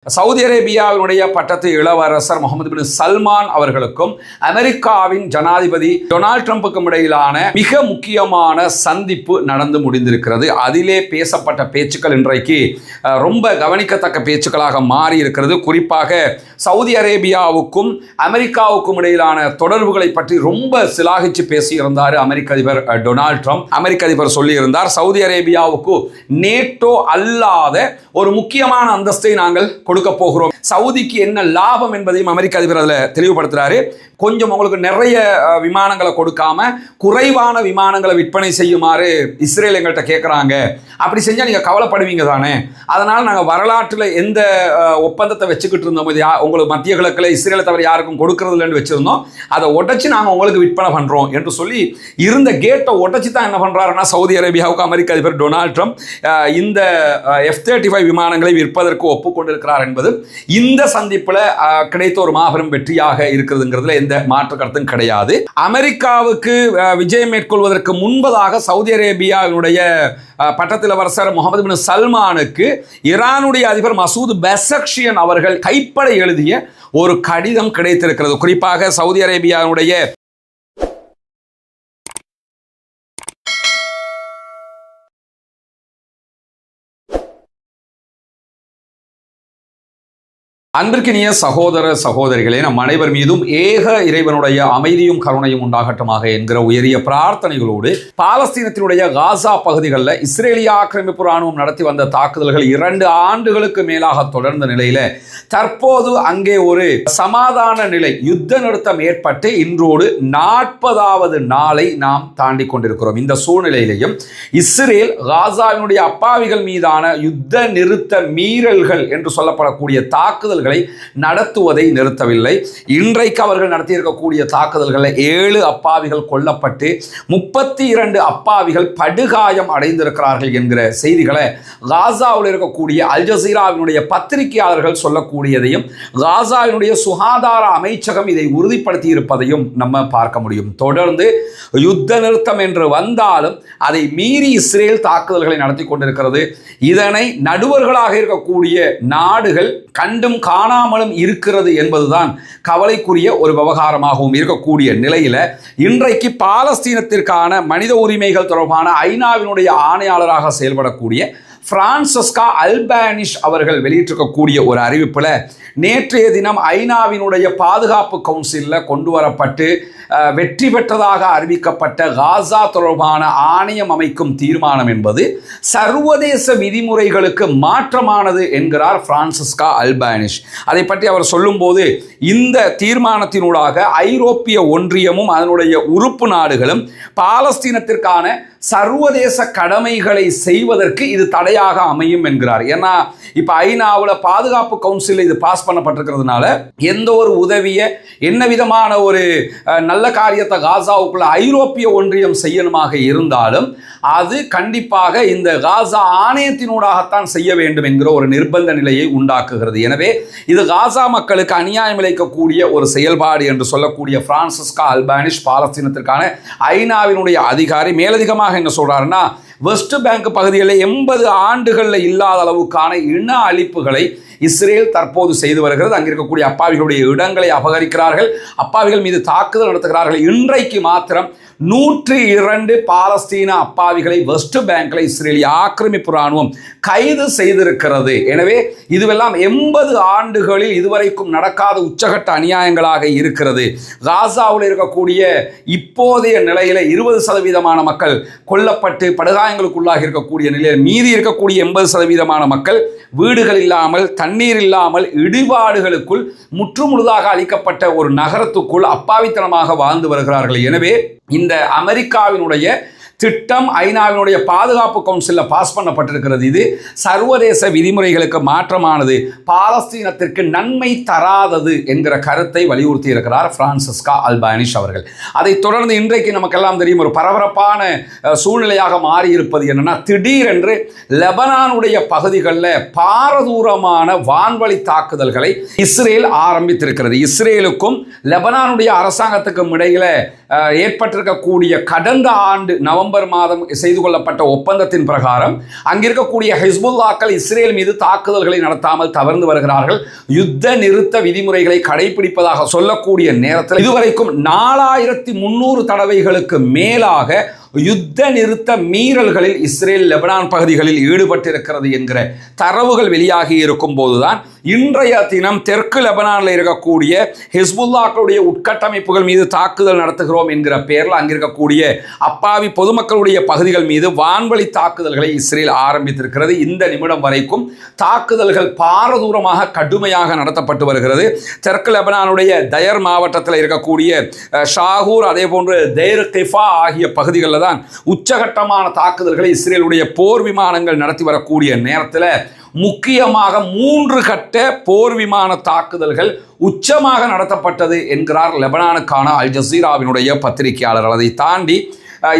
Saudi அரேபியாவினுடைய பட்டத்து இளவரசர் முகமது பின் சல்மான் அவர்களுக்கும் அமெரிக்காவின் ஜனாதிபதி டொனால்ட் ட்ரம்புக்கும் இடையிலான மிக முக்கியமான சந்திப்பு நடந்து முடிந்திருக்கிறது. அதிலே பேசப்பட்ட பேச்சுக்கள் இன்றைக்கு ரொம்ப கவனிக்கத்தக்க பேச்சுக்களாக மாறி இருக்கிறது. குறிப்பாக சவுதி அரேபியாவுக்கும் அமெரிக்காவுக்கும் இடையிலான தொடர்புகளை பற்றி ரொம்ப சிலாகிச்சு பேசியிருந்தார் அமெரிக்க அதிபர் டொனால்ட் ட்ரம்ப். அமெரிக்க அதிபர் சொல்லியிருந்தார், சவுதி அரேபியாவுக்கு நேட்டோ அல்லாத ஒரு முக்கியமான அந்தஸ்தை நாங்கள் கொடுக்க போகிறோம். சவுதிக்கு என்ன லாபம் என்பதையும் அமெரிக்க அதிபர் அதில் தெளிவுபடுத்துறாரு. கொஞ்சம் உங்களுக்கு நிறைய விமானங்களை கொடுக்காம குறைவான விமானங்களை விற்பனை செய்யுமாறு இஸ்ரேல் எங்கள்கிட்ட கேட்குறாங்க. அப்படி செஞ்சால் நீங்கள் கவலைப்படுவீங்க தானே. அதனால் நாங்கள் வரலாற்றில் எந்த ஒப்பந்தத்தை வச்சுக்கிட்டு இருந்தோம், இது உங்களுக்கு மத்திய கிழக்கில் இஸ்ரேலை தவிர யாருக்கும் கொடுக்கறது இல்லைன்னு வச்சுருந்தோம், அதை உடச்சி நாங்கள் உங்களுக்கு விற்பனை பண்ணுறோம் என்று சொல்லி இருந்த கேட்டை உடச்சி தான் என்ன பண்ணுறாருன்னா சவுதி அரேபியாவுக்கு அமெரிக்க அதிபர் டொனால்ட் ட்ரம்ப் இந்த F-35 விமானங்களை விற்பதற்கு ஒப்புக்கொண்டிருக்கிறார் என்பது இந்த சந்திப்பில் கிடைத்த ஒரு மாபெரும் வெற்றியாக இருக்கிறதுங்கிறதுல எந்த மாற்று கருத்தும் கிடையாது. அமெரிக்காவுக்கு விஜயம் மேற்கொள்வதற்கு முன்பதாக சவுதி அரேபியாவினுடைய பட்டத்து இளவரசர் முகமது பின் சல்மானுக்கு ஈரானுடைய அதிபர் மசூத் பெசக்ஷியன் அவர்கள் கைப்பட எழுதிய ஒரு கடிதம் கிடைத்திருக்கிறது. குறிப்பாக சவுதி அரேபியாவுடைய அன்பிற்கினிய சகோதர சகோதரிகளே, நம் அனைவர் மீதும் ஏக இறைவனுடைய அமைதியும் கருணையும் உண்டாகட்டுமாக என்கிற உயரிய பிரார்த்தனைகளோடு பாலஸ்தீனத்தினுடைய காசா பகுதிகளில் இஸ்ரேலிய ஆக்கிரமிப்பு ராணுவம் நடத்தி வந்த தாக்குதல்கள் 2 ஆண்டுகளுக்கு மேலாக தொடர்ந்த நிலையில தற்போது அங்கே ஒரு சமாதான நிலை, யுத்த நிறுத்தம் ஏற்பட்டு இன்றோடு 40வது நாளை நாம் தாண்டி கொண்டிருக்கிறோம். இந்த சூழ்நிலையிலையும் இஸ்ரேல் காசாவினுடைய அப்பாவிகள் மீதான யுத்த நிறுத்த மீறல்கள் என்று சொல்லப்படக்கூடிய தாக்குதல் நடத்துவதை நிறுத்தவில்லை. இன்றைக்கு அவர்கள் நடத்தியிருக்கக்கூடிய தாக்குதல்களில் 7 அப்பாவிகள் கொல்லப்பட்டு 32 அப்பாவிகள் படுகாயம் அடைந்திருக்கிறார்கள் என்கிற செய்திகளை காசாவில் இருக்கக்கூடிய அல் ஜசீராவினுடைய பத்திரிகையாளர்கள் சொல்லக்கூடியதையும் காசாவினுடைய சுகாதார அமைச்சகம் இதை உறுதிப்படுத்தி இருப்பதையும் நம்ம பார்க்க முடியும். தொடர்ந்து யுத்த நிறுத்தம் என்று வந்தாலும் அதை மீறி இஸ்ரேல் தாக்குதல்களை நடத்தி கொண்டிருக்கிறது. இதனை நடுவர்களாக இருக்கக்கூடிய நாடுகள் கண்டும் காணாமலும் இருக்கிறது என்பதுதான் கவலைக்குரிய ஒரு விவகாரமாகவும் இருக்கக்கூடிய நிலையில இன்றைக்கு பாலஸ்தீனத்திற்கான மனித உரிமைகள் தொடர்பான ஐநாவினுடைய ஆணையாளராக செயல்படக்கூடிய பிரான்சிஸ்கா அல்பானிஷ் அவர்கள் வெளியிட்டிருக்கக்கூடிய ஒரு அறிவிப்பில் நேற்றைய தினம் ஐநாவினுடைய பாதுகாப்பு கவுன்சிலில் கொண்டு வரப்பட்டு வெற்றி பெற்றதாக அறிவிக்கப்பட்ட காசா தொடர்பான ஆணையம் அமைக்கும் தீர்மானம் என்பது சர்வதேச விதிமுறைகளுக்கு மாற்றமானது என்கிறார் பிரான்சிஸ்கா அல்பானிஷ். அதை பற்றி அவர் சொல்லும்போது, இந்த தீர்மானத்தினூடாக ஐரோப்பிய ஒன்றியமும் அதனுடைய உறுப்பு நாடுகளும் பாலஸ்தீனத்திற்கான சர்வதேச கடமைகளை செய்வதற்கு இது தடையாக அமையும் என்கிறார். ஏன்னா இப்ப ஐநாவில் பாதுகாப்பு கவுன்சில் இது பாஸ் பண்ணப்பட்டிருக்கிறதுனால எந்த ஒரு உதவியை என்ன விதமான ஒரு நல்ல காரியத்தை காசாவுக்குள்ள ஐரோப்பிய ஒன்றியம் செய்யணுமாக இருந்தாலும் அது கண்டிப்பாக இந்த காசா ஆணையத்தினூடாகத்தான் செய்ய வேண்டும் என்கிற ஒரு நிர்பந்த நிலையை உண்டாக்குகிறது. எனவே இது காசா மக்களுக்கு அநியாயம் இழைக்கக்கூடிய ஒரு செயல்பாடு என்று சொல்லக்கூடிய பிரான்சிஸ்கா அல்பானிஷ் பாலஸ்தீனத்திற்கான ஐநாவினுடைய அதிகாரி மேலதிகமாக என்ன சொல்றாருன்னா, வெஸ்ட் பேங்க் பகுதிகளில் 80 ஆண்டுகளில் இல்லாத அளவுக்கான இன அழிப்புகளை இஸ்ரேல் தற்போது செய்து வருகிறது. அங்கே இருக்கக்கூடிய அப்பாவிகளுடைய இடங்களை அபகரிக்கிறார்கள், அப்பாவிகள் மீது தாக்குதல் நடத்துகிறார்கள். இன்றைக்கு மாத்திரம் 102 பாலஸ்தீன அப்பாவிகளை வெஸ்ட் பேங்க்ல இஸ்ரேலிய ஆக்கிரமிப்பு ராணுவம் கைது செய்திருக்கிறது. எனவே இதுவெல்லாம் 80 ஆண்டுகளில் இதுவரைக்கும் நடக்காத உச்சகட்ட அநியாயங்களாக இருக்கிறது. காசாவில் இருக்கக்கூடிய இப்போதைய நிலையில 20% மக்கள் கொல்லப்பட்டு படுகாயங்களுக்குள்ளாக இருக்கக்கூடிய நிலையில் மீதி இருக்கக்கூடிய 80% மக்கள் வீடுகள் இல்லாமல், தண்ணீர் இல்லாமல், இடிபாடுகளுக்குள் முற்றுமுழுதாக அளிக்கப்பட்ட ஒரு நகரத்துக்குள் அப்பாவித்தனமாக வாழ்ந்து வருகிறார்கள். எனவே இந்த அமெரிக்காவினுடைய திட்டம் ஐநாவினுடைய பாதுகாப்பு கவுன்சிலில் பாஸ் பண்ணப்பட்டிருக்கிறது. இது சர்வதேச விதிமுறைகளுக்கு மாற்றமானது, பாலஸ்தீனத்திற்கு நன்மை தராதது என்கிற கருத்தை வலியுறுத்தி இருக்கிறார் பிரான்சிஸ்கா அல்பானிஷ் அவர்கள். அதைத் தொடர்ந்து இன்றைக்கு நமக்கெல்லாம் தெரியும் ஒரு பரபரப்பான சூழ்நிலையாக மாறியிருப்பது என்னன்னா, திடீரென்று லெபனானுடைய பகுதிகளில் பாரதூரமான வான்வழி தாக்குதல்களை இஸ்ரேல் ஆரம்பித்திருக்கிறது. இஸ்ரேலுக்கும் லெபனானுடைய அரசாங்கத்துக்கும் இடையில ஏற்பட்டிருக்கக்கூடிய கடந்த ஆண்டு நவம்பர் மாதம் செய்து கொள்ளப்பட்ட ஒப்பந்தத்தின் பிரகாரம் அங்கிருக்கக்கூடிய ஹிஸ்புல்லாக்கள் இஸ்ரேல் மீது தாக்குதல்களை நடத்தாமல் தவிர்த்து வருகிறார்கள். யுத்த நிறுத்த விதிமுறைகளை கடைபிடிப்பதாக சொல்லக்கூடிய நேரத்தில் இதுவரைக்கும் 4300 தடவைகளுக்கு மேலாக யுத்த நிறுத்த மீறல்களில் இஸ்ரேல் லெபனான் பகுதிகளில் ஈடுபட்டிருக்கிறது என்கிற தரவுகள் வெளியாகி இருக்கும் போதுதான் இன்றைய தினம் தெற்கு லெபனானில் இருக்கக்கூடிய ஹிஸ்புல்லாக்களுடைய உட்கட்டமைப்புகள் மீது தாக்குதல் நடத்துகிறோம் என்கிற பெயரில் அங்கிருக்கக்கூடிய அப்பாவி பொதுமக்களுடைய பகுதிகள் மீது வான்வழி தாக்குதல்களை இஸ்ரேல் ஆரம்பித்திருக்கிறது. இந்த நிமிடம் வரைக்கும் தாக்குதல்கள் பாரதூரமாக கடுமையாக நடத்தப்பட்டு வருகிறது. தெற்கு லெபனானுடைய தயர் மாவட்டத்தில் இருக்கக்கூடிய ஷாகூர் அதே போன்று தெய்ர் கிஃபா ஆகிய பகுதிகளில் தான் உச்சகட்டமான தாக்குதல்களை இஸ்ரேலுடைய போர் விமானங்கள் நடத்தி வரக்கூடிய நேரத்தில் முக்கியமாக 3 கட்ட போர் விமான தாக்குதல்கள் உச்சமாக நடத்தப்பட்டது என்கிறார் லெபனானுக்கான அல் ஜசீராவினுடைய பத்திரிகையாளர். அதை தாண்டி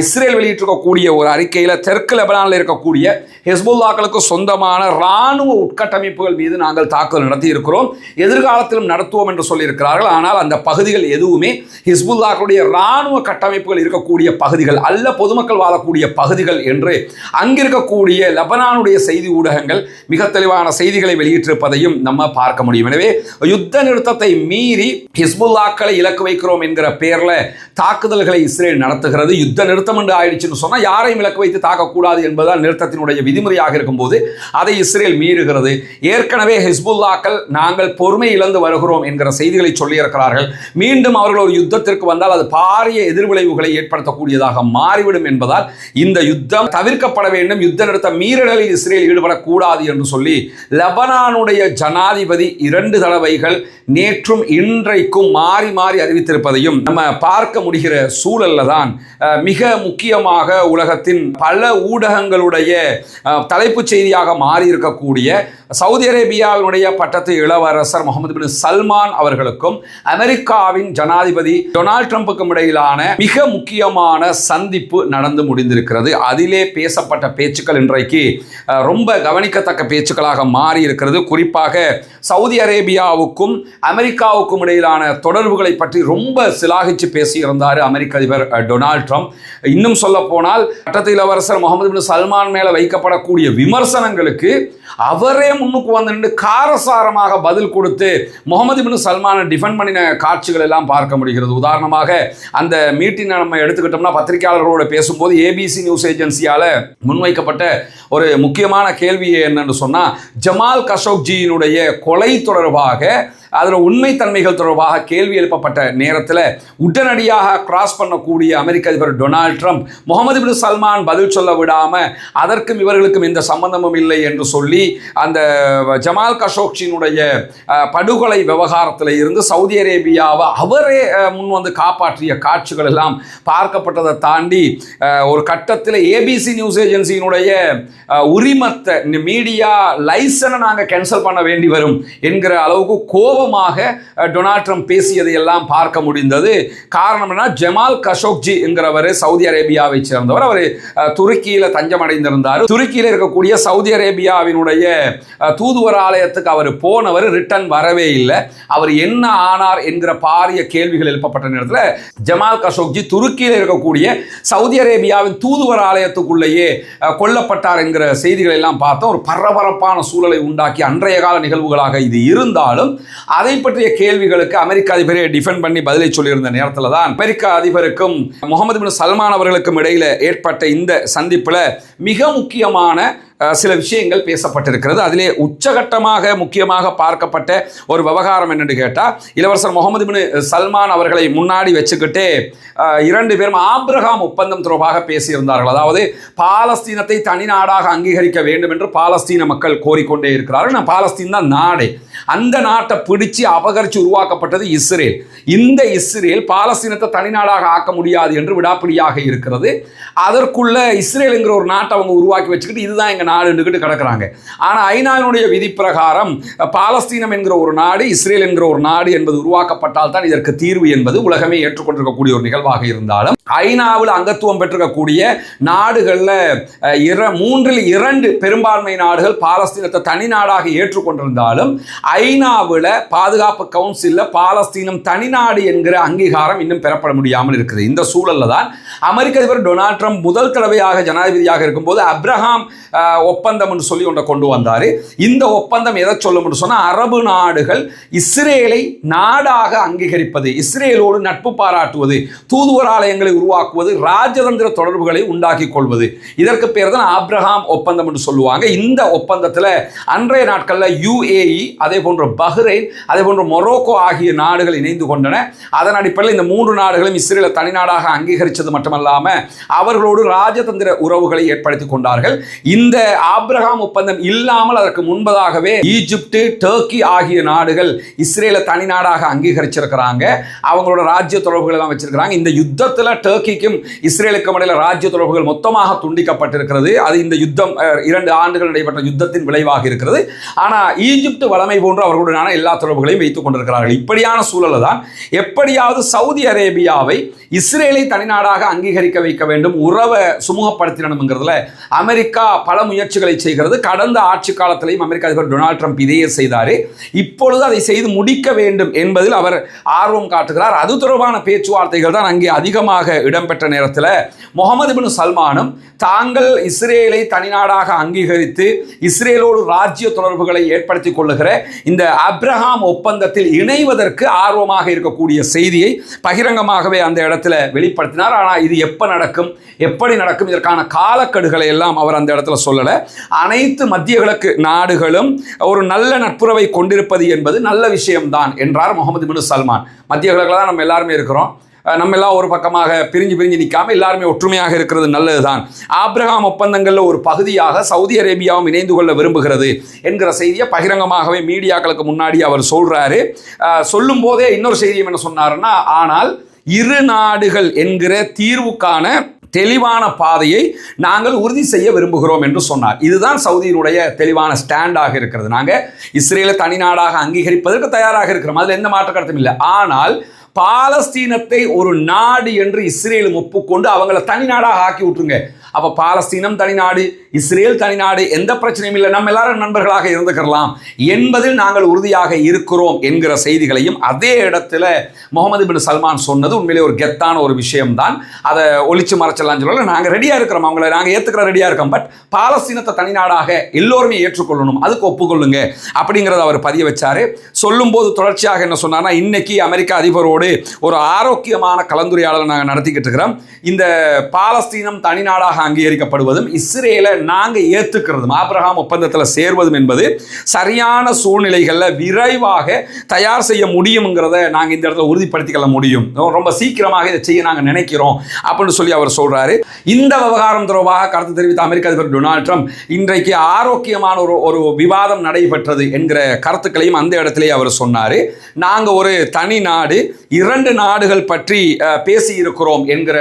இஸ்ரேல் வெளியிட்டிருக்கக்கூடிய ஒரு அறிக்கையில் தெற்கு லெபனானில் இருக்கக்கூடிய ஹிஸ்புல்லாக்களுக்கு சொந்தமான இராணுவ உட்கட்டமைப்புகள் மீது நாங்கள் தாக்குதல் நடத்தி இருக்கிறோம், எதிர்காலத்திலும் நடத்துவோம் என்று சொல்லியிருக்கிறார்கள். ஆனால் அந்த பகுதிகள் எதுவுமே ஹிஸ்புல்லாக்களுடைய இராணுவ கட்டமைப்புகள் இருக்கக்கூடிய பகுதிகள் அல்ல, பொதுமக்கள் வாழக்கூடிய பகுதிகள் என்று அங்கிருக்கக்கூடிய லெபனானுடைய செய்தி ஊடகங்கள் மிக தெளிவான செய்திகளை வெளியிட்டிருப்பதையும் நம்ம பார்க்க முடியும். எனவே யுத்த நிறுத்தத்தை மீறி ஹிஸ்புல்லாக்களை இலக்கு வைக்கிறோம் என்கிற பெயரில் தாக்குதல்களை இஸ்ரேல் நடத்துகிறது. யுத்த நிறுத்தம் என்று ஆயிடுச்சுன்னு சொன்னால் யாரையும் இலக்கு வைத்து தாக்கக்கூடாது என்பதால் நிறுத்தத்தினுடைய விதிமுறையாக இருக்கும்போது அதை இஸ்ரேல் மீறுகிறது. ஏற்கனவே ஹிஸ்புல்லாக்கள் நாங்கள் பொறுமை இழந்து வருகிறோம் என்கிற செய்திகளை சொல்லியிருக்கிறார்கள். மீண்டும் அவர்கள் ஒரு யுத்தத்திற்கு வந்தால் அது பாரிய எதிர்விளைவுகளை ஏற்படுத்தக்கூடியதாக மாறிவிடும் என்பதால் இந்த யுத்தம் தவிர்க்கப்பட வேண்டும், யுத்த நிறுத்த மீறலில் இஸ்ரேல் ஈடுபடக்கூடாது என்று சொல்லி லெபனானுடைய ஜனாதிபதி 2 தடவைகள் நேற்றும் இன்றைக்கும் மாறி மாறி அறிவித்திருப்பதையும் நம்ம பார்க்க முடிகிற சூழல்ல தான் மிக முக்கியமாக உலகத்தின் பல ஊடகங்களுடைய தலைப்புச் செய்தியாக மாறி இருக்கக்கூடிய சவுதி அரேபியாவினுடைய பட்டத்து இளவரசர் முகமது பின் சல்மான் அவர்களுக்கும் அமெரிக்காவின் ஜனாதிபதி டொனால்ட் ட்ரம்புக்கும் இடையிலான மிக முக்கியமான சந்திப்பு நடந்து முடிந்திருக்கிறது. அதிலே பேசப்பட்ட பேச்சுக்கள் இன்றைக்கு ரொம்ப கவனிக்கத்தக்க பேச்சுக்களாக மாறி இருக்கிறது. குறிப்பாக சவுதி அரேபியாவுக்கும் அமெரிக்காவுக்கும் இடையிலான தொடர்புகளை பற்றி ரொம்ப சிலாகிச்சு பேசியிருந்தார் அமெரிக்க அதிபர் டொனால்ட் ட்ரம்ப். இன்னும் சொல்ல போனால் பட்டத்து இளவரசர் முகமது பின் சல்மான் மேல வைக்கப்படக்கூடிய விமர்சனங்களுக்கு அவரே முன்னுக்கு வந்து நின்று காரசாரமாக பதில் கொடுத்து முகமது பின் சல்மானை டிஃபெண்ட் பண்ணின காட்சிகள் எல்லாம் பார்க்க முடிகிறது. உதாரணமாக அந்த மீட்டிங் நம்ம எடுத்துக்கிட்டோம்னா பத்திரிகையாளர்களோடு பேசும்போது ஏபிசி நியூஸ் ஏஜென்சியால் முன்வைக்கப்பட்ட ஒரு முக்கியமான கேள்வி என்னன்னு சொன்னால் ஜமால் கஷோக்ஜியினுடைய கொலை தொடர்பாக அதில் உண்மைத்தன்மைகள் தொடர்பாக கேள்வி எழுப்பப்பட்ட நேரத்தில் உடனடியாக கிராஸ் பண்ணக்கூடிய அமெரிக்க அதிபர் டொனால்ட் ட்ரம்ப் முகமது பின் சல்மான் பதில் சொல்ல விடாமல் அதற்கும் இவர்களுக்கும் எந்த சம்பந்தமும் இல்லை என்று சொல்லி அந்த ஜமால் கஷோக்ஜியினுடைய படுகொலை விவகாரத்தில் இருந்து சவுதி அரேபியாவை அவரே முன் வந்து காப்பாற்றிய காட்சிகள் எல்லாம் பார்க்கப்பட்டதை தாண்டி ஒரு கட்டத்தில் ஏபிசி நியூஸ் ஏஜென்சியினுடைய உரிமத்தை மீடியா லைசனை நாங்கள் கேன்சல் பண்ண வேண்டி வரும் என்கிற அளவுக்கு கோபமாக டொனால்ட் ட்ரம்ப் பேசியதை எல்லாம் பார்க்க முடிந்தது. காரணம் என்ன, ஜமால் கஷோக்ஜி என்கிறவர் சவுதி அரேபியாவை சேர்ந்தவர். அவர் துருக்கியில் தஞ்சம் அடைந்திருந்தார். துருக்கியில் இருக்கக்கூடிய சவுதி அரேபியாவினுடைய தூதுவர் ஆலயத்துக்கு அவர் போனவர் ரிட்டர்ன் வரவே இல்லை. அவர் என்ன ஆனார் என்கிற பாரிய கேள்விகள் எழுப்பப்பட்ட நேரத்தில் ஜமால் கஷோக்ஜி துருக்கியில் இருக்கக்கூடிய சவுதி அரேபியாவின் தூதுவர் ஆலயத்துக்குள்ளேயே கொல்லப்பட்டார் என்கிற செய்திகள் எல்லாம் பார்த்தோம். ஒரு பரபரப்பான சூழலை உண்டாக்கி அன்றைய கால நிகழ்வுகளாக இது இருந்தாலும் அதை பற்றிய கேள்விகளுக்கு அமெரிக்க அதிபரே டிஃபெண்ட் பண்ணி பதிலை சொல்லியிருந்த நேரத்தில் தான் அமெரிக்க அதிபருக்கும் முகமது பின் சல்மான் அவர்களுக்கும் இடையில ஏற்பட்ட இந்த சந்திப்பில் மிக முக்கியமான சில விஷயங்கள் பேசப்பட்டிருக்கிறது. அதிலே உச்சகட்டமாக முக்கியமாக பார்க்கப்பட்ட ஒரு விவகாரம் என்னென்னு கேட்டால் இளவரசர் முகமது பின் சல்மான் அவர்களை முன்னாடி வச்சுக்கிட்டு 2 பேரும் ஆபிரகாம் ஒப்பந்தம் தொடர்பாக பேசியிருந்தார்கள். அதாவது பாலஸ்தீனத்தை தனி நாடாக அங்கீகரிக்க வேண்டும் என்று பாலஸ்தீன மக்கள் கோரிக்கொண்டே இருக்கிறார்கள். நான் பாலஸ்தீன் தான் நாடு, அந்த நாட்டை பிடிச்சு அபகரித்து உருவாக்கப்பட்டது இஸ்ரேல். இந்த இஸ்ரேல் பாலஸ்தீனத்தை தனிநாடாக ஆக்க முடியாது என்று விடாப்பிடியாக இருக்கிறது. அதற்குள்ள இஸ்ரேல் என்கிற ஒரு நாட்டை அவங்க உருவாக்கி வச்சுக்கிட்டு இதுதான் எங்கள் நாடுன்னு கிடக்கிறாங்க. ஆனால் ஐநாவினுடைய விதி பிரகாரம் பாலஸ்தீனம் என்கிற ஒரு நாடு, இஸ்ரேல் என்கிற ஒரு நாடு என்பது உருவாக்கப்பட்டால் தான் இதற்கு தீர்வு என்பது உலகமே ஏற்றுக்கொண்டிருக்கக்கூடிய ஒரு நிகழ்வாக இருந்தாலும், ஐநாவில் அங்கத்துவம் பெற்றிருக்கக்கூடிய நாடுகளில் 3/2 பெரும்பான்மை நாடுகள் பாலஸ்தீனத்தை தனி நாடாக ஏற்றுக்கொண்டிருந்தாலும் ஐநாவில் பாதுகாப்பு கவுன்சிலில் பாலஸ்தீனம் தனிநாடு என்கிற அங்கீகாரம் இன்னும் பெறப்பட முடியாமல் இருக்குது. இந்த சூழலில் தான் அமெரிக்க அதிபர் டொனால்ட் ட்ரம்ப் முதல் தடவையாக ஜனாதிபதியாக இருக்கும்போது அப்ரஹாம் ஒப்பந்தம் என்று சொல்லி ஒன்றை கொண்டு வந்தார். இந்த ஒப்பந்தம் எதை சொல்லும் சொன்னால், அரபு நாடுகள் இஸ்ரேலை நாடாக அங்கீகரிப்பது, இஸ்ரேலோடு நட்பு பாராட்டுவது, தூதுவர் ஆலயங்களை உருவாக்குவது, ராஜதந்திர தொடர்புகளை உண்டாக்கி கொள்வது, இதற்கு பேர் தான் ஆப்ரஹாம் ஒப்பந்தம் என்று சொல்லுவாங்க. இந்த ஒப்பந்தத்தில் அன்றைய நாட்களில் UAE, அதே போன்ற பஹ்ரைன், அதே போன்ற மொரோக்கோ ஆகிய நாடுகள் இணைந்து கொண்டன. அதன் அடிப்படையில் இந்த 3 நாடுகளும் இஸ்ரேலை தனிநாடாக அங்கீகரித்தது மட்டுமல்லாமல் அவர்களோடு ராஜதந்திர உறவுகளை ஏற்படுத்தி கொண்டார்கள். இந்த ஆப்ரஹாம் ஒப்பந்தம் இல்லாமல் அதற்கு முன்பதாகவே ஈஜிப்து, டர்க்கி ஆகிய நாடுகள் இஸ்ரேலை தனிநாடாக அங்கீகரிச்சிருக்கிறாங்க. அவங்களோட ராஜ்ய தொடர்புகளை எல்லாம் வச்சிருக்கிறாங்க. இந்த யுத்தத்தில் டர்க்கிக்கும் இஸ்ரேலுக்கும் இடையில் ராஜ்ய தொடர்புகள் மொத்தமாக துண்டிக்கப்பட்டிருக்கிறது. அது இந்த யுத்தம் 2 ஆண்டுகள் நடைபெற்ற யுத்தத்தின் விளைவாக இருக்கிறது. ஆனால் ஈஜிப்து வளமை போன்று அவர்களுடனான எல்லா தொடர்புகளையும் வைத்துக் கொண்டிருக்கிறார்கள். இப்படியான சூழலில் தான் எப்படியாவது சவுதி அரேபியாவை இஸ்ரேலை தனிநாடாக அங்கீகரிக்க வைக்க வேண்டும், உறவை சுமூகப்படுத்தினோம்ங்கிறதுல அமெரிக்கா பல முயற்சிகளை செய்கிறது. கடந்த ஆட்சி காலத்திலையும் அமெரிக்க அதிபர் டொனால்ட் ட்ரம்ப் இதையே செய்தார். இப்பொழுது அதை செய்து முடிக்க வேண்டும் என்பதில் அவர் ஆர்வம் காட்டுகிறார். அது தொடர்பான பேச்சுவார்த்தைகள் தான் அங்கே அதிகமாக இடம்பெற்ற நேரத்தில் முகமது பின் சல்மானும் தாங்கள் இஸ்ரேலை தனிநாடாக அங்கீகரித்து இஸ்ரேலோடு ராஜ்ய தொடர்புகளை ஏற்படுத்திக் கொள்ளுகிற இந்த ஆப்ரஹாம் ஒப்பந்தத்தில் இணைவதற்கு ஆர்வமாக இருக்கக்கூடிய செய்தியை பகிரங்கமாகவே அந்த இடத்துல வெளிப்படுத்தினார். ஆனால் இது எப்போ நடக்கும், எப்படி நடக்கும், இதற்கான காலக்கெடுகளை எல்லாம் அவர் அந்த இடத்துல சொல்லலை. அனைத்து மத்திய கிழக்கு நாடுகளும் ஒரு நல்ல நட்புறவை கொண்டிருப்பது என்பது நல்ல விஷயம்தான் என்றார் முகமது பின் சல்மான். மத்திய கிழக்கில் தான் நம்ம எல்லாருமே இருக்கிறோம். நம்ம எல்லாம் ஒரு பக்கமாக பிரிஞ்சு நிற்காம எல்லாருமே ஒற்றுமையாக இருக்கிறது நல்லதுதான். ஆப்ரஹாம் ஒப்பந்தங்களில் ஒரு பகுதியாக சவுதி அரேபியாவும் இணைந்து கொள்ள விரும்புகிறது என்கிற செய்தியை பகிரங்கமாகவே மீடியாக்களுக்கு முன்னாடி அவர் சொல்றாரு. சொல்லும் போதே இன்னொரு செய்தியும் என்ன சொன்னாருன்னா, ஆனால் 2 நாடுகள் என்கிற தீர்வுக்கான தெளிவான பாதையை நாங்கள் உறுதி செய்ய விரும்புகிறோம் என்று சொன்னார். இதுதான் சவுதியினுடைய தெளிவான ஸ்டாண்டாக இருக்கிறது. நாங்கள் இஸ்ரேலை தனிநாடாக அங்கீகரிப்பதற்கு தயாராக இருக்கிறோம், அதில் எந்த மாற்று கருத்தும் இல்லை. ஆனால் பாலஸ்தீனத்தை ஒரு நாடு என்று இஸ்ரேலும் ஒப்புக்கொண்டு அவங்களை தனிநாடாக ஆக்கி விட்டுருங்க. அப்போ பாலஸ்தீனம் தனிநாடு, இஸ்ரேல் தனிநாடு, எந்த பிரச்சனையும் இல்லை, நம்ம எல்லாரும் நண்பர்களாக இருந்துக்கலாம் என்பதில் நாங்கள் உறுதியாக இருக்கிறோம் என்கிற செய்திகளையும் அதே இடத்துல முகமது பின் சல்மான் சொன்னது உண்மையிலே ஒரு கெத்தான ஒரு விஷயம்தான். அதை ஒளிச்சு மறைச்சலாம் சொல்லல, நாங்கள் ரெடியாக இருக்கிறோம், அவங்கள நாங்கள் ஏற்றுக்கிற ரெடியாக இருக்கோம். பட் பாலஸ்தீனத்தை தனிநாடாக எல்லோருமே ஏற்றுக்கொள்ளணும், அதுக்கு ஒப்புக்கொள்ளுங்க அப்படிங்கிறத அவர் பதிய வச்சாரு. சொல்லும்போது தொடர்ச்சியாக என்ன சொன்னார்னா, இன்னைக்கு அமெரிக்க அதிபரோடு ஒரு ஆரோக்கியமான கலந்துரையாடலை நாங்கள் நடத்திக்கிட்டு இருக்கிறோம். இந்த பாலஸ்தீனம் தனிநாடாக அங்கீகரிக்கப்படுவதும் இஸ்ரேலை நாங்கள் ஏற்றுக்கிறதும் ஆப்ரஹாம் ஒப்பந்தத்தில் சேர்வதும் என்பது சரியான சூழ்நிலைகளில் விரைவாக தயார் செய்ய முடியுங்கிறத நாங்கள் இந்த இடத்துல உறுதிப்படுத்திக்கொள்ள முடியும். ரொம்ப சீக்கிரமாக இதை செய்ய நாங்கள் நினைக்கிறோம் அப்படின்னு சொல்லி அவர் சொல்றாரு. இந்த விவகாரம் தொடர்பாக கருத்து தெரிவித்த அமெரிக்க அதிபர் டொனால்ட் ட்ரம்ப் இன்றைக்கு ஆரோக்கியமான ஒரு விவாதம் நடைபெற்றது என்கிற கருத்துக்களையும் அந்த இடத்திலே அவர் சொன்னார். நாங்கள் ஒரு தனி நாடு, 2 நாடுகள் பற்றி பேசி இருக்கிறோம் என்கிற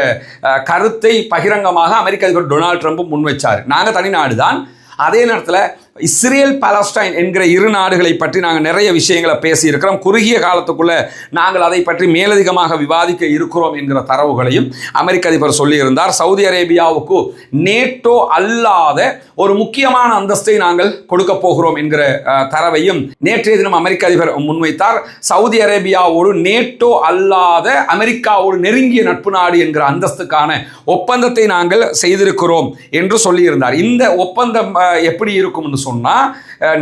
கருத்தை பகிரங்கமாக அமெரிக்க அதிபர் டொனால்ட் ட்ரம்ப் முன்வைச்சார். நாங்கள் தனி நாடு தான், அதே நேரத்தில் இஸ்ரேல் பாலஸ்டைன் என்கிற 2 நாடுகளை பற்றி நாங்கள் நிறைய விஷயங்களை பேசியிருக்கிறோம். குறுகிய காலத்துக்குள்ள நாங்கள் அதை பற்றி மேலதிகமாக விவாதிக்க இருக்கிறோம் என்கிற தரவுகளையும் அமெரிக்க அதிபர் சொல்லியிருந்தார். சவுதி அரேபியாவுக்கு நேட்டோ அல்லாத ஒரு முக்கியமான அந்தஸ்தை நாங்கள் கொடுக்க போகிறோம் என்கிற தரவையும் நேற்றைய தினம் அமெரிக்க அதிபர் முன்வைத்தார். சவுதி அரேபியாவோடு நேட்டோ அல்லாத அமெரிக்காவோடு நெருங்கிய நட்பு நாடு என்கிற அந்தஸ்துக்கான ஒப்பந்தத்தை நாங்கள் செய்திருக்கிறோம் என்று சொல்லியிருந்தார். இந்த ஒப்பந்தம் எப்படி இருக்கும்னு சொன்னா,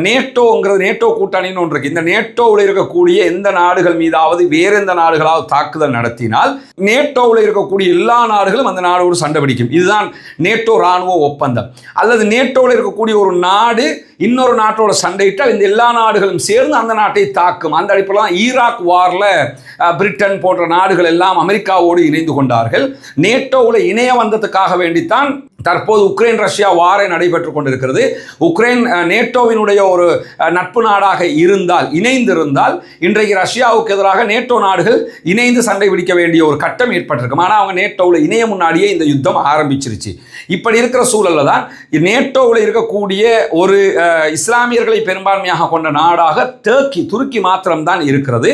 நேட்டோங்கிறது நேட்டோ கூட்டணின்னு ஒன்று இருக்கு. இந்த நேட்டோவில் இருக்கக்கூடிய எந்த நாடுகள் மீதாவது வேற எந்த நாடுகளாவது தாக்குதல் நடத்தினால் நேட்டோவில் இருக்கக்கூடிய எல்லா நாடுகளும் அந்த நாடோடு சண்டை பிடிக்கும். இதுதான் நேட்டோ ராணுவ ஒப்பந்தம். அல்லது நேட்டோவில் இருக்கக்கூடிய ஒரு நாடு இன்னொரு நாட்டோட சண்டையிட்டால் இந்த எல்லா நாடுகளும் சேர்ந்து அந்த நாட்டை தாக்கும். அந்த அடிப்படையில் தான் ஈராக் வாரில் பிரிட்டன் போன்ற நாடுகள் எல்லாம் அமெரிக்காவோடு இணைந்து கொண்டார்கள். நேட்டோவில் இணைய வந்ததுக்காக வேண்டித்தான் தற்போது உக்ரைன் ரஷ்யா வாரை நடைபெற்று கொண்டிருக்கிறது. உக்ரைன் நேட்டோவினுடைய ஒரு நட்பு நாடாக இணைந்திருந்தால் இன்றைக்கு ரஷ்யாவுக்கு எதிராக நேட்டோ நாடுகள் இணைந்து சண்டை பிடிக்க வேண்டிய ஒரு கட்டம் ஏற்பட்டிருக்கும். ஆனால் அவங்க நேட்டோவில் இணைய முன்னாடியே இந்த யுத்தம் ஆரம்பிச்சிருச்சு. இப்படி இருக்கிற சூழலில் தான் நேட்டோவில் இருக்கக்கூடிய ஒரு இஸ்லாமியர்களை பெரும்பான்மையாக கொண்ட நாடாக துருக்கி மாத்திரம்தான் இருக்கிறது.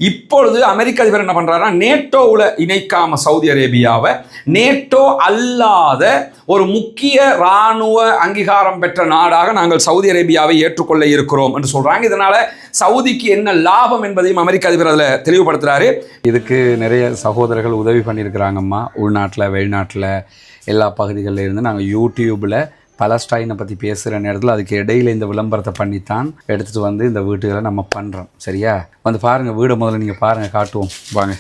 இப்பொழுது அமெரிக்க அதிபர் என்ன பண்றாருன்னா, நேட்டோவில் இணைக்காம சவுதி அரேபியாவை நேட்டோ அல்லாத ஒரு முக்கிய இராணுவ அங்கீகாரம் பெற்ற நாடாக நாங்கள் சவுதி அரேபியாவை ஏற்றுக்கொள்ள இருக்கிறோம் என்று சொல்றாங்க. இதனால சவுதிக்கு என்ன லாபம் என்பதையும் அமெரிக்க அதிபர் அதில் தெளிவுபடுத்துறாரு. இதுக்கு நிறைய சகோதரர்கள் உதவி பண்ணியிருக்கிறாங்கம்மா. உள்நாட்டில் வெளிநாட்டில் எல்லா பகுதிகளில் இருந்து நாங்கள் யூடியூப்பில் பலஸ்டைனை பற்றி பேசுகிற நேரத்தில் அதுக்கு இடையில் இந்த விளம்பரத்தை பண்ணித்தான் எடுத்துகிட்டு வந்து இந்த வீட்டுகளை நம்ம பண்ணுறோம். சரியா? வந்து பாருங்கள், வீடை முதல்ல நீங்கள் பாருங்கள், காட்டுவோம் வாங்க.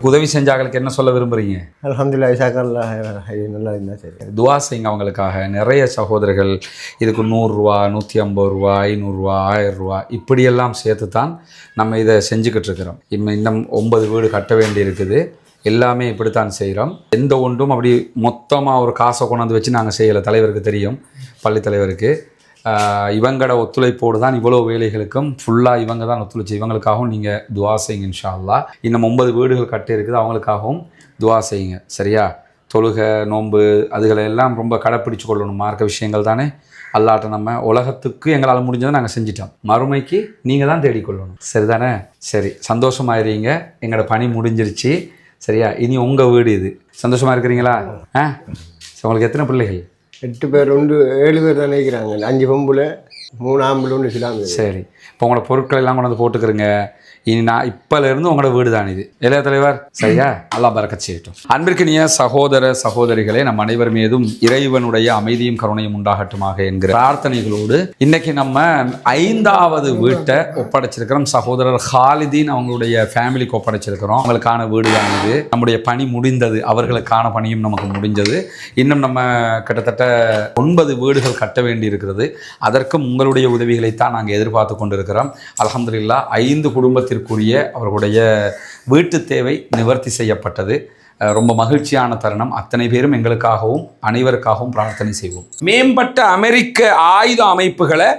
உதவி செஞ்சாங்களுக்கு என்ன சொல்ல விரும்புகிறீங்க? அல்ஹம்துலில்லாஹ், நல்லா இருந்தால் சரி. துவா செய்யுங்க அவங்களுக்காக. நிறைய சகோதரர்கள் இதுக்கு 100 ரூபா, 150 ரூபா, 500 ரூபா, 1000 ரூபா இப்படியெல்லாம் சேர்த்து தான் நம்ம இதை செஞ்சுக்கிட்டு இருக்கிறோம். இன்னும் 9 வீடு கட்ட வேண்டி இருக்குது. எல்லாமே இப்படித்தான் செய்கிறோம். எந்த ஒன்றும் அப்படி மொத்தமாக ஒரு காசை கொண்டாந்து வச்சு நாங்கள் செய்யலை. தலைவருக்கு தெரியும், பள்ளி தலைவருக்கு. இவங்களோட ஒத்துழைப்போடு தான் இவ்வளோ வேலைகளுக்கும் ஃபுல்லாக இவங்க தான் ஒத்துழைச்சி. இவங்களுக்காகவும் நீங்கள் துவா செய்யுங்க இன்ஷா அல்லாஹ். இன்னும் 9 வீடுகள் கட்டி இருக்குது, அவங்களுக்காகவும் துவா செய்யுங்க. சரியா? தொழுகை, நோன்பு அதுகளை எல்லாம் ரொம்ப கடைப்பிடிச்சு கொள்ளணும். மார்க்க விஷயங்கள் தானே. அல்லாட்ட நம்ம உலகத்துக்கு எங்களால் முடிஞ்சதை நாங்கள் செஞ்சிட்டோம். மறுமைக்கு நீங்கள் தான் தேடிக்கொள்ளணும். சரிதானே? சரி, சந்தோஷமாயிருங்க. எங்களோட பணி முடிஞ்சிருச்சு. சரியா? இனி உங்கள் வீடு இது. சந்தோஷமாக இருக்கிறீங்களா? உங்களுக்கு எத்தனை பிள்ளைகள்? 8 பேர் உண்டு. 7 பேர் தான் நினைக்கிறாங்க. 5 பொம்புல 3 ஆம்பளை ஒன்று சிலாங்க. சரி, இப்போ உங்களோட பொருட்கள் எல்லாம் கொண்டு வந்து போட்டுக்கிறங்க. இனி நான் இப்போலேருந்து உங்களோட வீடு தான் இது. இளைய தலைவர், சரியா? அல்லாஹ் பரக்கத் செய்யட்டும். அன்பிற்கினிய சகோதர சகோதரிகளே, நம் அனைவர் மீதும் இறைவனுடைய அமைதியும் கருணையும் உண்டாகட்டுமாக என்கிற பிரார்த்தனைகளோடு இன்னைக்கு நம்ம 5வது வீட்டை ஒப்படைச்சிருக்கிறோம். சகோதரர் ஹாலிதீன் அவங்களுடைய ஃபேமிலிக்கு ஒப்படைச்சிருக்கிறோம். அவங்களுக்கான வீடு தான் இது. நம்முடைய பணி முடிந்தது, அவர்களுக்கான பணியும் நமக்கு முடிஞ்சது. இன்னும் நம்ம கிட்டத்தட்ட 9 வீடுகள் கட்ட வேண்டி இருக்கிறது. அதற்கும் உங்களுடைய உதவிகளைத்தான் நாங்கள் எதிர்பார்த்து கொண்டிருக்கிறோம். அல்ஹம்துலில்லாஹ் 5 குடும்பத்திற்குரிய அவர்களுடைய வீட்டு தேவை நிவர்த்தி செய்யப்பட்டது. ரொம்ப மகிழ்ச்சியான தருணம். அத்தனை பேரும் எங்களுக்காகவும் அனைவருக்காகவும் பிரார்த்தனை செய்வோம். மேம்பட்ட அமெரிக்க ஆயுத அமைப்புகளை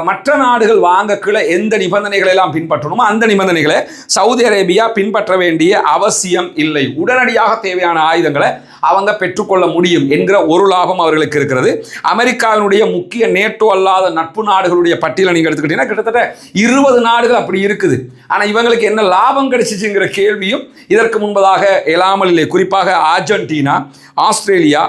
மற்ற நாடுகள் வாங்கக்குள்ள எந்த நிபந்தனைகளை எல்லாம் பின்பற்றணுமோ அந்த நிபந்தனைகளை சவுதி அரேபியா பின்பற்ற வேண்டிய அவசியம் இல்லை. உடனடியாக தேவையான ஆயுதங்களை அவங்க பெற்றுக்கொள்ள முடியும் என்கிற ஒரு லாபம் அவர்களுக்கு இருக்கிறது. அமெரிக்காவினுடைய முக்கிய நேட்டோ அல்லாத நட்பு நாடுகளுடைய பட்டியலை நீங்கள் எடுத்துக்கிட்டீங்கன்னா கிட்டத்தட்ட 20 நாடுகள் அப்படி இருக்குது. ஆனால் இவங்களுக்கு என்ன லாபம் கிடைச்சிச்சுங்கிற கேள்வியும் இதற்கு முன்பதாக எழாமல் இல்லை. குறிப்பாக அர்ஜென்டினா, ஆஸ்திரேலியா,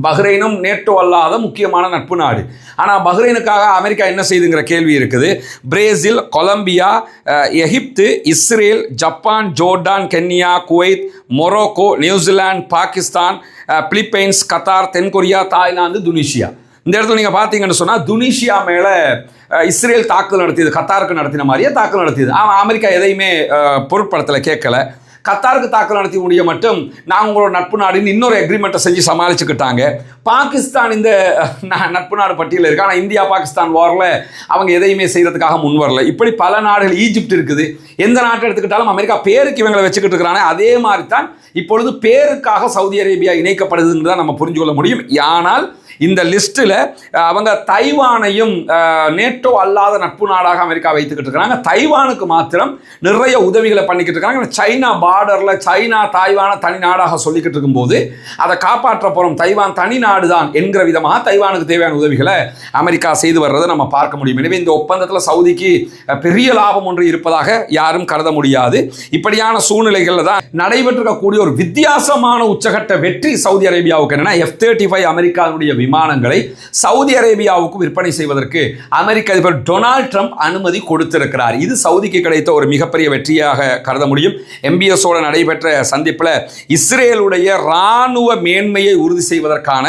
பஹ்ரைனும் நேட்டோ அல்லாத முக்கியமான நட்பு நாடு. ஆனால் பஹ்ரைனுக்காக அமெரிக்கா என்ன செய்துங்கிற கேள்வி இருக்குது. Brazil, Colombia, Egypt, Israel, Japan, Jordan, Kenya, Kuwait, Morocco, New Zealand, Pakistan, Philippines, Qatar, தென்கொரியா, தாய்லாந்து, துனிசியா. இந்த இடத்துல நீங்கள் பார்த்தீங்கன்னு சொன்னால் துனிசியா மேலே இஸ்ரேல் தாக்குதல் நடத்தியது, கத்தாருக்கு நடத்தின மாதிரியே தாக்குதல் நடத்தியது. அமெரிக்கா எதையுமே பொருட்படுத்தலை, கேட்கல. கத்தாருக்கு தாக்கல் நடத்தி முடிய மட்டும் நாங்கள் உங்களோட நட்பு நாடுன்னு இன்னொரு அக்ரிமெண்ட்டை செஞ்சு சமாளிச்சுக்கிட்டாங்க. பாகிஸ்தான் இந்த நட்பு நாடு பட்டியலில் இருக்கு. ஆனால் இந்தியா பாகிஸ்தான் வாரில் அவங்க எதையுமே செய்கிறதுக்காக முன் வரல. இப்படி பல நாடுகள், ஈஜிப்ட் இருக்குது. எந்த நாட்டை எடுத்துக்கிட்டாலும் அமெரிக்கா பேருக்கு இவங்களை வச்சுக்கிட்டு இருக்கிறாங்க. அதே மாதிரி தான் இப்பொழுது பேருக்காக சவுதி அரேபியா இணைக்கப்படுதுன்னு தான் நம்ம புரிஞ்சு கொள்ள முடியும். ஆனால் இந்த லிஸ்ட்டில் அவங்க தைவானையும் நேட்டோ அல்லாத நட்பு நாடாக அமெரிக்கா வைத்துக்கிட்டு இருக்கிறாங்க. தைவானுக்கு மாத்திரம் நிறைய உதவிகளை பண்ணிக்கிட்டு இருக்காங்க. சைனா பார்டரில் சைனா தாய்வானை தனி நாடாக சொல்லிக்கிட்டு இருக்கும்போது அதை காப்பாற்ற போகிறோம், தைவான் தனி நாடு தான் என்கிற விதமாக தைவானுக்கு தேவையான உதவிகளை அமெரிக்கா செய்து வர்றதை நம்ம பார்க்க முடியும். எனவே இந்த ஒப்பந்தத்தில் சவுதிக்கு பெரிய லாபம் ஒன்று இருப்பதாக யாரும் கருத முடியாது. இப்படியான சூழ்நிலைகளில் தான் நடைபெற்றிருக்கக்கூடிய ஒரு வித்தியாசமான உச்சகட்ட வெற்றி சவுதி அரேபியாவுக்கு என்னன்னா, F-35 அமெரிக்காவுடைய விமானங்களை சவுதி அரேபியாவுக்கு விற்பனை செய்வதற்கு அமெரிக்க அதிபர் டொனால்ட் ட்ரம்ப் அனுமதி கொடுத்திருக்கிறார். இது சவுதிக்கு கிடைத்த ஒரு மிகப்பெரிய வெற்றியாக கருத முடியும். MBSோட நடைபெற்ற சந்திப்பில் இஸ்ரேலுடைய இராணுவ மேன்மையை உறுதி செய்வதற்கான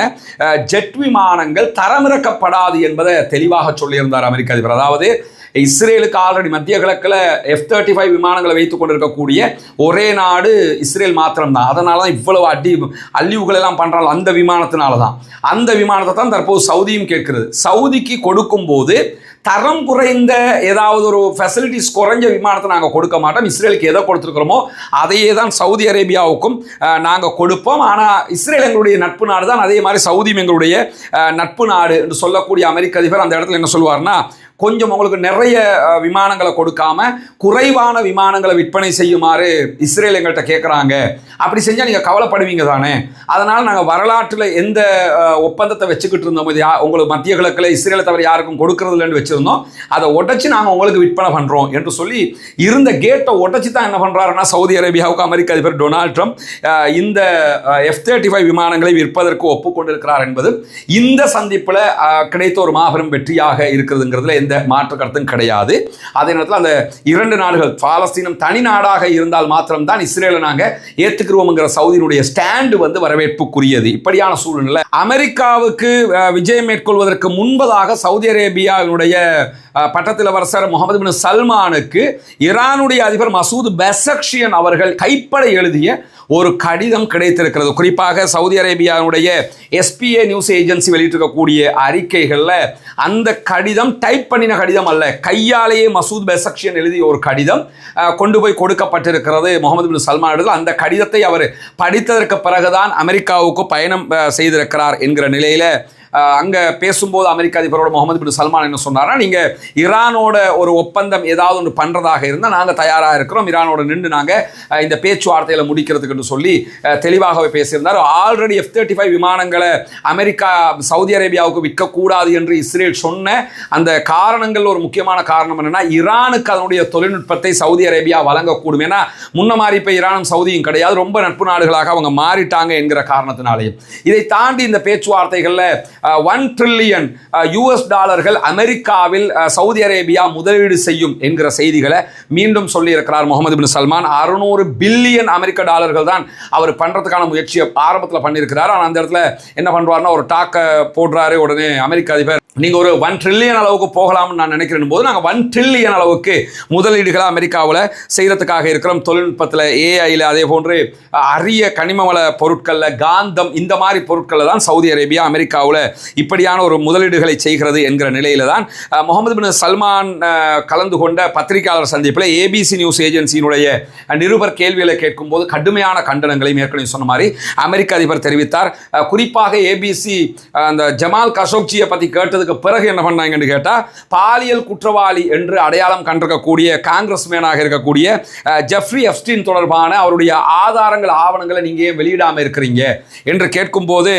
ஜெட் விமானங்கள் தரமிறக்கப்படாது என்பதை தெளிவாக சொல்லியிருந்தார் அமெரிக்க அதிபர். அதாவது இஸ்ரேலுக்கு ஆல்ரெடி மத்திய கிழக்கில் F-35 விமானங்களை வைத்துக் கொண்டிருக்கக்கூடிய ஒரே நாடு இஸ்ரேல் மாத்திரம்தான். அதனால தான் இவ்வளவு அழிவுகள் எல்லாம் பண்றாங்க. அந்த விமானத்தினால தான். அந்த விமானத்தை தான் தற்போது சவுதியும் கேட்கிறது. சவுதிக்கு கொடுக்கும் போது தரம் குறைந்த ஏதாவது ஒரு ஃபெசிலிட்டிஸ் குறைஞ்ச விமானத்தை நாங்கள் கொடுக்க மாட்டோம். இஸ்ரேலுக்கு எதை கொடுத்துருக்கிறோமோ அதையே தான் சவுதி அரேபியாவுக்கும் நாங்கள் கொடுப்போம். ஆனால் இஸ்ரேல் எங்களுடைய நட்பு நாடு தான், அதே மாதிரி சவுதியும் எங்களுடைய நட்பு நாடு என்று சொல்லக்கூடிய அமெரிக்க அதிபர் அந்த இடத்துல என்ன சொல்லுவார்னா, கொஞ்சம் உங்களுக்கு நிறைய விமானங்களை கொடுக்காம குறைவான விமானங்களை விற்பனை செய்யுமாறு இஸ்ரேல் எங்கள்கிட்ட கேட்குறாங்க. அப்படி செஞ்சால் நீங்கள் கவலைப்படுவீங்க தானே. அதனால் நாங்கள் வரலாற்றில் எந்த ஒப்பந்தத்தை வச்சுக்கிட்டு இருந்தோம், இது உங்களுக்கு மத்திய கிழக்கில் இஸ்ரேலை தவிர யாருக்கும் கொடுக்கறது இல்லைன்னு வச்சுருந்தோம், அதை உடச்சி நாங்கள் உங்களுக்கு விற்பனை பண்ணுறோம் என்று சொல்லி இருந்த கேட்டை உடச்சி தான் என்ன பண்ணுறாருன்னா சவுதி அரேபியாவுக்கு அமெரிக்க அதிபர் டொனால்ட் ட்ரம்ப் இந்த F-35 விமானங்களை விற்பதற்கு ஒப்புக்கொண்டிருக்கிறார் என்பது இந்த சந்திப்பில் கிடைத்த ஒரு மாபெரும் வெற்றியாக இருக்கிறதுங்கிறதுல எந்த மாற்று கருத்தும் கிடையாது. அதே நேரத்தில் அந்த இரண்டு நாடுகள் பாலஸ்தீனம் தனி நாடாக இருந்தால் மாத்திரம்தான் இஸ்ரேலை நாங்கள் ஏற்றுக்கிறோம்ங்கிற சவுதியினுடைய ஸ்டாண்டு வரவேற்புக்குரியது. இப்படியான சூழ்நிலை அமெரிக்காவுக்கு விஜயம் மேற்கொள்வதற்கு முன்பதாக சவுதி அரேபியாவினுடைய பட்டத்திலவரசர் முகமது பின் சல்மானுக்கு ஈரானுடைய அதிபர் மசூத் பெசக்ஷியன் அவர்கள் கைப்பட எழுதிய ஒரு கடிதம் கிடைத்திருக்கிறது. குறிப்பாக சவுதி அரேபியாவுடைய SPA நியூஸ் ஏஜென்சி வெளியிட்டிருக்கக்கூடிய அறிக்கைகளில் அந்த கடிதம் டைப் பண்ணின கடிதம் அல்ல, கையாலேயே மசூத் பெசக்ஷியன் எழுதிய ஒரு கடிதம் கொண்டு போய் கொடுக்கப்பட்டிருக்கிறது முகமது பின் சல்மான். அந்த கடிதத்தை அவர் படித்ததற்கு பிறகுதான் அமெரிக்காவுக்கு பயணம் செய்திருக்கிறார் என்கிற நிலையில் அங்கே பேசும்போது அமெரிக்க அதிபரோட முகமது பின் சல்மான் என்ன சொன்னார்னா, நீங்கள் ஈரானோட ஒரு ஒப்பந்தம் ஏதாவது ஒன்று பண்ணுறதாக இருந்தால் நாங்கள் தயாராக இருக்கிறோம், ஈரானோட நின்று நாங்கள் இந்த பேச்சுவார்த்தையில் முடிக்கிறதுக்குன்னு சொல்லி தெளிவாகவே பேசியிருந்தார். ஆல்ரெடி F-35 விமானங்களை அமெரிக்கா சவுதி அரேபியாவுக்கு விற்கக்கூடாது என்று இஸ்ரேல் சொன்ன அந்த காரணங்கள் ஒரு முக்கியமான காரணம் என்னென்னா, ஈரானுக்கு அதனுடைய தொழில்நுட்பத்தை சவுதி அரேபியா வழங்கக்கூடும். ஏன்னா முன்ன மாதிரி இப்போ ஈரானும் சவுதியும் கிடையாது, ரொம்ப நட்பு நாடுகளாக அவங்க மாறிட்டாங்க என்கிற காரணத்தினாலேயும். இதை தாண்டி இந்த பேச்சுவார்த்தைகளில் $1 trillion அமெரிக்காவில் சவுதி அரேபியா முதலீடு செய்யும் என்கிற செய்திகளை மீண்டும் சொல்லி இருக்கிறார் முகமது பின் சல்மான். $600 பில்லியன் அமெரிக்க டாலர்கள் தான் அவர் பண்றதுக்கான முயற்சியை ஆரம்பத்தில் பண்ணியிருக்கிறார். ஆனால் அந்த இடத்துல என்ன பண்றாருன்னா ஒரு டாக்கை போடுறாரு. உடனே அமெரிக்க அதிபர் நீங்கள் ஒரு 1 trillion அளவுக்கு போகலாம்னு நான் நினைக்கிறேன் போது நாங்கள் 1 trillion அளவுக்கு முதலீடுகளை அமெரிக்காவில் செய்கிறதுக்காக இருக்கிறோம். தொழில்நுட்பத்தில், ஏஐயில், அதே போன்று அரிய கனிமவள பொருட்களில், காந்தம், இந்த மாதிரி பொருட்களில் தான் சவுதி அரேபியா அமெரிக்காவில் இப்படியான ஒரு முதலீடுகளை செய்கிறது என்கிற நிலையில தான் முகமது பின் சல்மான் கலந்து கொண்ட பத்திரிகையாளர் சந்திப்பில் ABC நியூஸ் ஏஜென்சியினுடைய நிருபர் கேள்விகளை கேட்கும் போது கடுமையான கண்டனங்களை ஏற்கனவே சொன்ன மாதிரி அமெரிக்க அதிபர் தெரிவித்தார். குறிப்பாக ABC அந்த ஜமால் கஷோக்ஜியை பற்றி கேட்டது பிறகு என்ன பண்ணாங்கன்னு கேட்டா, பாலியல் குற்றவாளி என்று அடையாளம் கண்டிருக்கக்கூடிய காங்கிரஸ்மேனாக இருக்கக்கூடிய ஜெஃப்ரி எப்ஸ்டீன் தொடர்பான அவருடைய ஆதாரங்கள், ஆவணங்களை நீங்க ஏன் வெளியிடாம இருக்கிறீங்க என்று கேட்கும் போது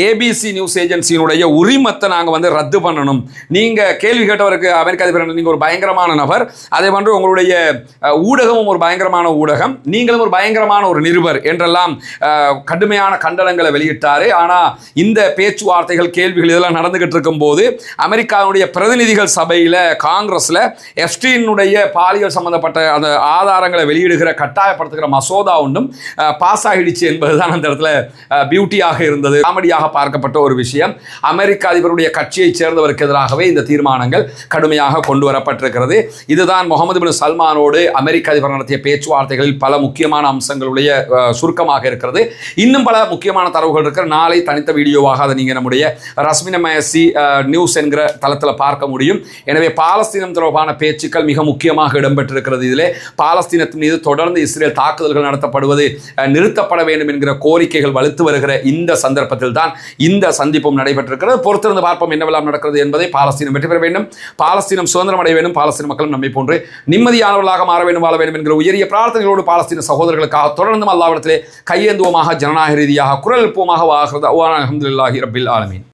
ABC நியூஸ் ஏஜென்சியினுடைய உரிமத்தை நாங்க ரத்து பண்ணணும். நீங்க கேள்வி கேட்டவருக்கு அமெரிக்க அதிபர் நீங்க ஒரு பயங்கரமான நபர், அதே போன்று உங்களுடைய ஊடகமும் ஒரு பயங்கரமான ஊடகம், நீங்களும் ஒரு பயங்கரமான ஒரு நிருபர் என்றெல்லாம் கடுமையான கண்டனங்களை வெளியிட்டாரு. ஆனா இந்த பேச்சுவார்த்தைகள், கேள்விகள் இதெல்லாம் நடந்துகிட்டு இருக்கும் போது அமெரிக்காவுடைய பிரதிநிதிகள் சபையில் காங்கிரஸில் எப்ஸ்டீனுடைய பாலியல் சம்பந்தப்பட்ட அந்த ஆதாரங்களை வெளியிடுகிற கட்டாயப்படுத்துகிற மசோதா ஒன்றும் பாஸ் ஆகிடுச்சு என்பதுதான் அந்த இடத்துல பியூட்டியாக இருந்தது, காமெடியாக பார்க்கப்பட்ட ஒரு விஷயம். அமெரிக்க அதிபருடைய கட்சியைச் சேர்ந்தவருக்கு எதிராகவே இந்த தீர்மானங்கள் கடுமையாக கொண்டு வரப்பட்டிருக்கிறது. இதுதான் முகமது பின் சல்மானோடு அமெரிக்க அதிபர் நடத்திய பேச்சுவார்த்தைகளில் பல முக்கியமான அம்சங்களுடைய சுருக்கமாக இருக்கிறது. இன்னும் பல முக்கியமான தரவுகள் இருக்கிற நாளை தனித்த வீடியோவாக அதை நீங்கள் நம்முடைய ரஸ்மினமயசி நியூஸ் என்கிற தளத்தில் பார்க்க முடியும். எனவே பாலஸ்தீனம் தொடர்பான பேச்சுக்கள் மிக முக்கியமாக இடம்பெற்றிருக்கிறது. இதிலே பாலஸ்தீனத்தின் மீது தொடர்ந்து இஸ்ரேல் தாக்குதல்கள் நடத்தப்படுவது நிறுத்தப்பட வேண்டும் என்கிற கோரிக்கைகள் வலுத்து வருகிற இந்த சந்தர்ப்பத்தில் தான் இந்த சந்திப்பும் நடைபெற்றிருக்கிறது. பொறுத்திருந்து பார்ப்போம் என்னவெல்லாம் நடக்கிறது என்பதை. பாலஸ்தீனம் வெற்றி பெற வேண்டும், பாலஸ்தீனம் சுதந்திரம் அடைய வேண்டும், பாலஸ்தீன மக்களும் நம்மை போன்று நிம்மதியானவர்களாக மாற வேண்டும், வாழ வேண்டும் என்கிற உயரிய பிரார்த்தனைகளோடு பாலஸ்தீன சகோதரர்களுக்காக தொடர்ந்து அல்லாஹ்விடத்திலே கையேந்துவோமாக, ஜனநாயக ரீதியாக குரல் எழுப்புவோமாக. அல்ஹம்துலில்லாஹி ரப்பில் ஆலமீன்.